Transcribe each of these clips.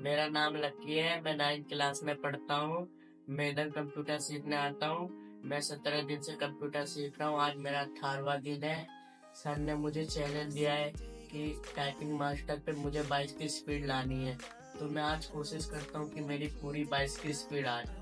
मेरा नाम लकी है। मैं 9th क्लास में पढ़ता हूँ। मैं इधर कंप्यूटर सीखने आता हूँ। मैं 17 दिन से कंप्यूटर सीख रहा हूँ। आज मेरा 18वां दिन है। सर ने मुझे चैलेंज दिया है कि टाइपिंग मास्टर पे मुझे 22 की स्पीड लानी है। तो मैं आज कोशिश करता हूँ कि मेरी पूरी 22 की स्पीड आ जाए।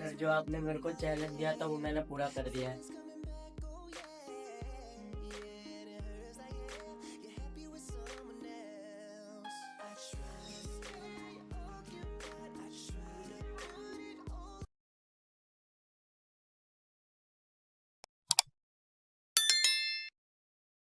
सर, जो आपने मेरे को चैलेंज दिया था वो मैंने पूरा कर दिया है।